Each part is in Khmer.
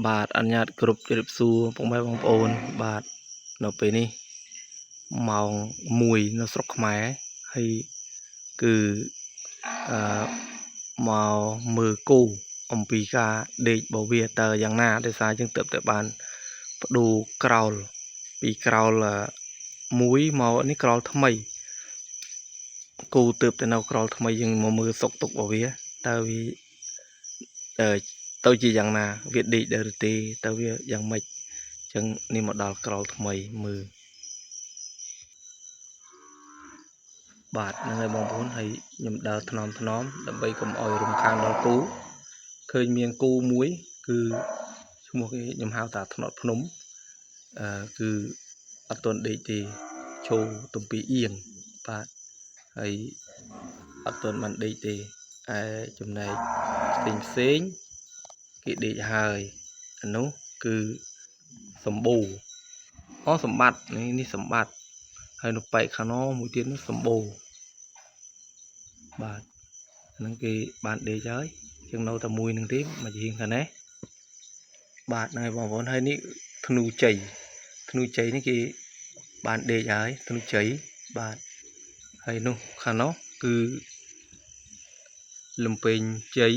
បាទអនុញ្ញាតគ្រប់ជ្រាបសួរពុកម៉ែបងប្អូនបាទនៅពេលនេះម៉ោង1នៅស្រុកខ្មែរហើយគឺមកមើលគូអំពីការដេកបវាតើយ៉ាងណាដោយសារយើងទើបតែបានបដូរក្រោលពីក្រោលមួយមកនេះក្រោលថ្មីគូទើបតែនៅក្រោលថ្មីយើងមកមើលសុកទុកបវាតើវាទៅជាយ៉ាងណាវាដេកដែរឬទេតើវាយ៉ាងម៉េចចឹងនេះមកដល់ក្រោលថ្មីមើលបាទហ្នឹងហើយបងប្អូនហើយខ្ញុំដើរថ្នមដើម្បីកុំឲ្យរំខានដល់គូឃើញមានគូមួយគឺឈ្មោះគេខ្ញុំហៅថាថ្នត់ភ្នំគឺអត់ទាន់ដេកទេឈោទំពីអៀងបាទហើយអត់ទាន់បានដេកទេចំណែកផ្សេងគេដេកហើយអានោះគឺសម្បូរសម្បត្តិនេះសម្បត្តិហើយនៅប៉ែកខាងនោះមួយទៀតនោះសម្បូរបាទហ្នឹងគេបានដេកហើយជាងនៅតែមួយនឹងទេមកជាងខាងនេះបាទហ្នឹងហើយបងប្អូនហើយនេះធ្នូជ័យនេះគេបានដេកហើយធ្នូជ័យបាទហើយនោះខាងនោះគឺលំពេងជ័យ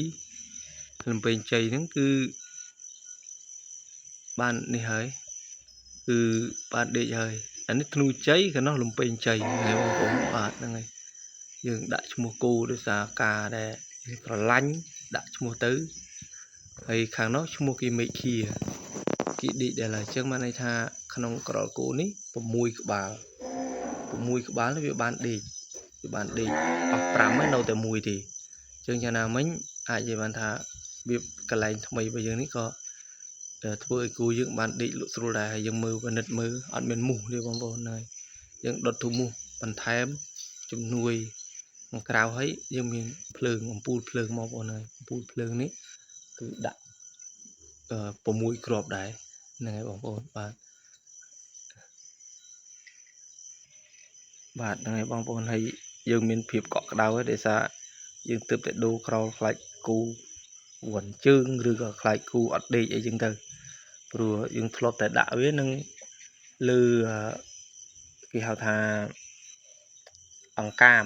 ហ្នឹងគឺបាននេះហើយគឺបានដេកហើយអានេះធ្នូជ័យខាងនោះលំពេងជ័យហើយបងប្អូនបាទហ្នឹងហើយយើងដាក់ឈ្មោះគោដោយសារការដែលស្រឡាញ់ដាក់ឈ្មោះទៅហើយខាងនោះឈ្មោះគេមេឃាគេដេកដែរឡើយអញ្ចឹងបានន័យថាក្នុងក្រលគោនេះ6ក្បាលនេះវាបានដេកអស់5ហើយនៅតែមួយទេអញ្ចឹងយ៉ាងណាមិញអាចនិយាយបានថាវាកន្លែងថ្មីរបស់យើងនេះក៏ធ្វើឲ្យគូយើងបានដេកលក់ស្រួលដែរហើយយើងមើលពិនិត្យមើលអត់មានមូសទេបងប្អូនហើយយើងដុតធូមូសបន្ថែមជំនួយខាងក្រៅហើយយើងមានភ្លើងអំពូលភ្លើងបងប្អូនហើយអំពូលភ្លើងនេះគឺដាក់6គ្រាប់ដែរហ្នឹងហើយបងប្អូនបាទហ្នឹងហើយបងប្អូនហើយយើងមានភាពកក់ក្ដៅហើយដោយសារយើងទើបតែដូរក្រោលខ្លាច់គូវ៉ាន់ជើងឬក៏ខ្លាច់គូអត់ដេកអីចឹងទៅព្រោះយើងធ្លាប់តែដាក់វានឹងលើគេហៅថាអង្កាម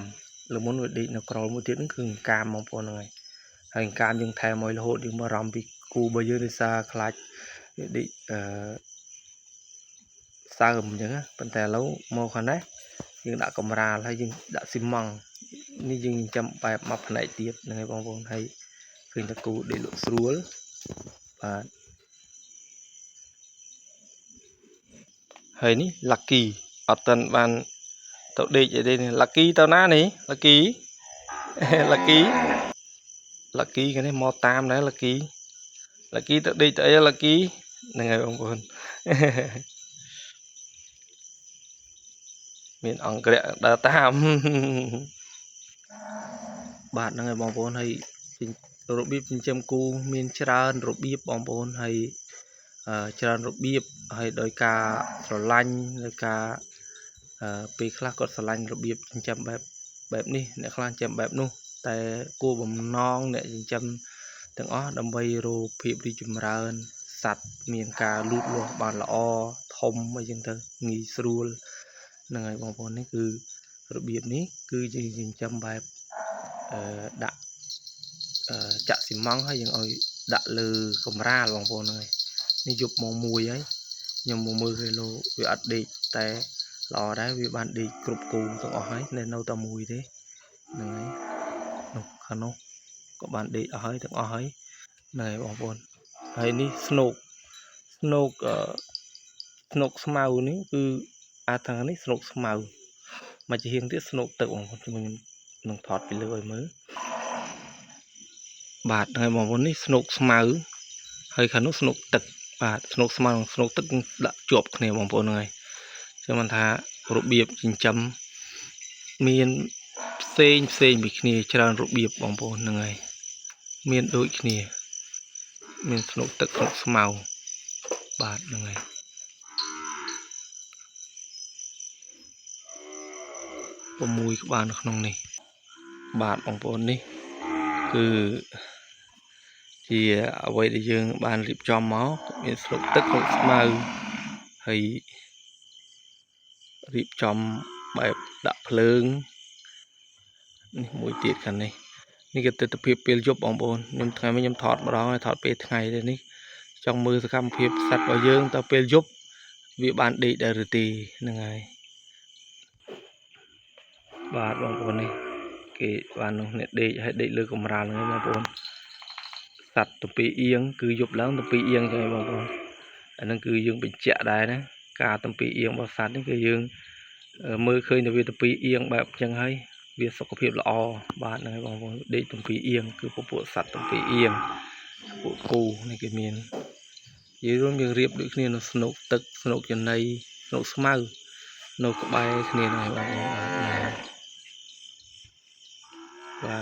លើមុនវាដេកនៅក្រោលមួយទៀតហ្នឹងគឺអង្កាមបងប្អូនហ្នឹងហើយអង្កាមយើងថែមឲ្យរហូតយើងបារម្ភពីគូរបស់យើងដោយសារខ្លាច់វាដេកសើមអញ្ចឹងប៉ុន្តែឥឡូវមកខាងនេះយើងដាក់កម្រាលហើយយើងដាក់ស៊ីម៉ង់នេះយើងចាំបែបមកផ្នែកទៀតហ្នឹងហើយបងប្អូនហើយឃើញតែគូដេកលក់ស្រួលបាទហើយនេះ Lucky អត់ទាន់បានទៅដេកអីទេនេះ Lucky ទៅណានេះ Lucky គេនេះមកតាមដែរ Lucky ទៅដេកទៅអី Lucky ហ្នឹងហើយបងប្អូនមានអង្គរៈដើរតាមបាទហ្នឹងហើយបងប្អូនហើយរបៀបចិញ្ចឹមគូមានច្រើនរបៀបបងប្អូនហើយច្រើនរបៀបហើយដោយការស្រឡាញ់ដោយការពេលខ្លះគាត់ស្រឡាញ់របៀបចិញ្ចឹមបែបនេះអ្នកខ្លះចិញ្ចឹមបែបនោះតែគោលបំណងអ្នកចិញ្ចឹមទាំងអស់ដើម្បីរកភាពរីកចម្រើនសត្វមានការលូតលាស់បានល្អធំអីចឹងទៅងាយស្រួលហ្នឹងហើយបងប្អូននេះគឺរបៀបនេះគឺយើងចិញ្ចឹមបែបដាក់ចាក់ស៊ីម៉ង់ហើយយើងឲ្យដាក់លើកម្រាលបងប្អូនហ្នឹងហើយនេះយប់ម៉ោង1ហើយខ្ញុំមកមើលគីឡូវាអត់ដេកតែល្អដែរវាបានដេកគ្រប់គូទាំងអស់ហើយនៅតែមួយទេហ្នឹងហើយនោះខាងនោះក៏បានដេកអស់ហើយទាំងអស់ហើយហ្នឹងហើយបងប្អូនហើយនេះស្នូកស្មៅនេះគឺខាងនេះស្នូកស្មៅមកជាហៀងទៀតស្នូកទឹកបងប្អូនខ្ញុំនឹងថតពីលើឲ្យមើលបាទហើយបងប្អូននេះស្នូកស្មៅហើយខាងនោះស្នូកទឹកបាទស្នូកស្មៅនិងស្នូកទឹកដាក់ជាប់គ្នាបងប្អូនហ្នឹងហើយចឹងមិនថារបៀបចិញ្ចឹមមានផ្សេងពីគ្នាច្រើនរបៀបបងប្អូនហ្នឹងហើយមានដូចគ្នាមានស្នូកទឹកស្នូកស្មៅបាទហ្នឹងហើយ6ក្បាលនៅក្នុងនេះបាទបងប្អូននេះគឺ thì vậy để dương bàn liệp cho máu miền sụp tức sụp màu hay liệp trong bài đạp lương mũi tiệtกันnàyนี่ก็จะเพียบเปลี่ยนยุบบองบนยมไงไม่ยมถอดมาแล้วถอดไปไงเลยนี่จองมือสักคำเพียบสัตว์ว่าเยอะแต่เปลี่ยนยุบวิบานดีได้หรือตียังไงบาดบองบนนี่กี่บานเนี่ยดีให้ดีเลือกกำราเลยบองบนสัตว์ตัวปีเอียงคือยุบแล้วตัวปีเอียงใช่ไหมบองบนอันนั้นคือยังเป็นเจาะได้นะกาตัวปีเอียงบางสัตว์นี่คือยังมือเคยในเวทีปีเอียงแบบยังให้เวียสุขภาพละอบาดนะครับบางคนได้ตุ่มปีเอียงคือพวกสัตว์ตุ่มปีเอียงพวกกูในเกมีนยืนร่วมยังเรียบด้วยគ្នាสนุกตึกสนุกอย่างในสนุกสมัยสนุกใบគ្នាนะครับบางคนว่า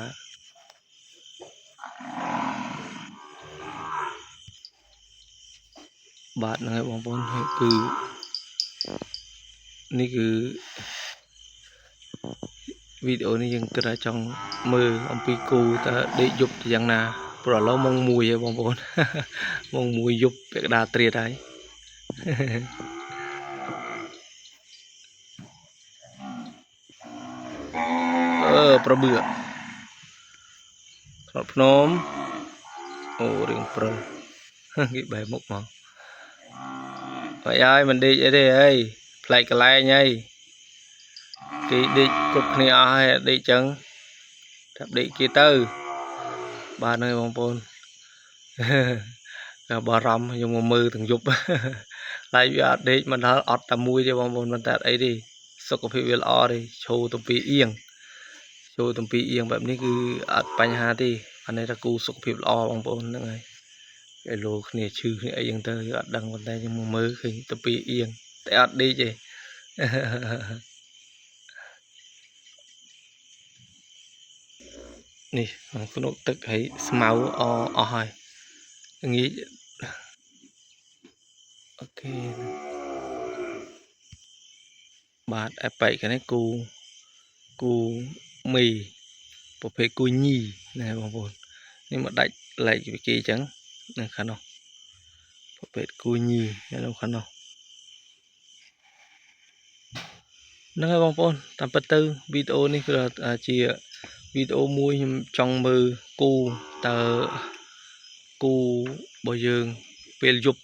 บาดนะครับบางคนคือนี่คือวิดีโอนี้ยังกระจองมืออมปีกูแต่ได้ยุบอย่างน่ะปล่อยแล้วมองมวยบางคนมองมวยยุบแบบดาเตรียได้ประเบื่อขอบน้อมโอ้เรื่องเปรย์กี่ใบมุกมั้งไปยัยมันดีไอ้เด้ไอ้ไฟกระไรไงกี่ดีกรุบเนี่ยไอ้ดีจังทับดีกี่ตื้อบานเลยบางคนกับบารมยังมือถึงยุบไล่ยาดีมันท้าอดตะมุยที่บางคนมันแต่ไอ้ดิสุขภาพเวลาดิโชว์ตัวปีเอียงโชว์ตัวปีเอียงแบบนี้คืออัดปัญหาที่อันนี้ตะกูสุขภาพละบางคนนั่นไงไอ้โลกเนี่ยชื่อไอ้ยังเตยอัดดังคนใดยังมือขึ้นตัวปีเอียงแต่อัดดีจีนี่มันสนุกตึกให้สมาร์ทอ๋อให้อย่างนี้โอเคบาทไอ้ไปกันให้กูมีประเภทกูยี่นะครับบางคนนี่มาได้ไหลไปกี่จังนะครับเนาะประเภทกูยี่นะครับเนาะนะครับบางคนตามประตูวิดีโอนี่คือจีวิดีโอมวยtrongมือกูตากูบอยงเปลยุบ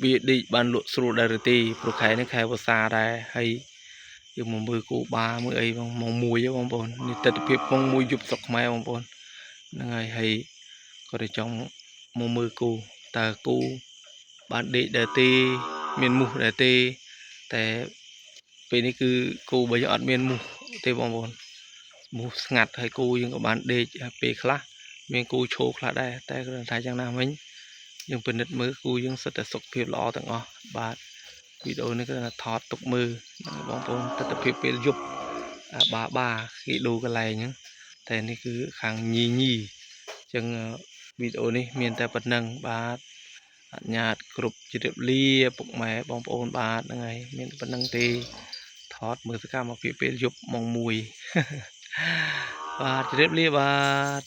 วิดีบันลุสรุดาริตีโปรไขในใครภาษาได้ให้ยังมือกูบามือไอ้บางมองมวยบางคนนี่แต่เพียบมองมวยยุบสกไม้บางคนนั่งไงให้ก็ได้trongมือกูตากูบ้านเด็กเดตีเมียนมุเดตีแต่ปีนี้คือกูบอยอดเมียนมุเตบางคนมูสงัดให้กูยังกับบ้านเด็กปีคลาเมียนกูโชว์คลาได้แต่ก็ได้จังนามิงยังเป็นนิดมือกูยังสุดแต่สุกเพียบล้อต่างอ๋อบาดวิดีโอนี้ก็ถอดตกมือบางคนแต่เพียบเป็นยุบบาขี่ดูกันไรเนี้ยแต่นี่คือขังยี่จังวิดีโอนี้มีแต่ปัจนังบาดญาติกรุบจิตเลียปุกแม่บองโอนบาดยังไงมีแต่ปัจนังตีถอดมือสักการมาเพียบเป็นยุบมองมวยบาดจิตเลียบาด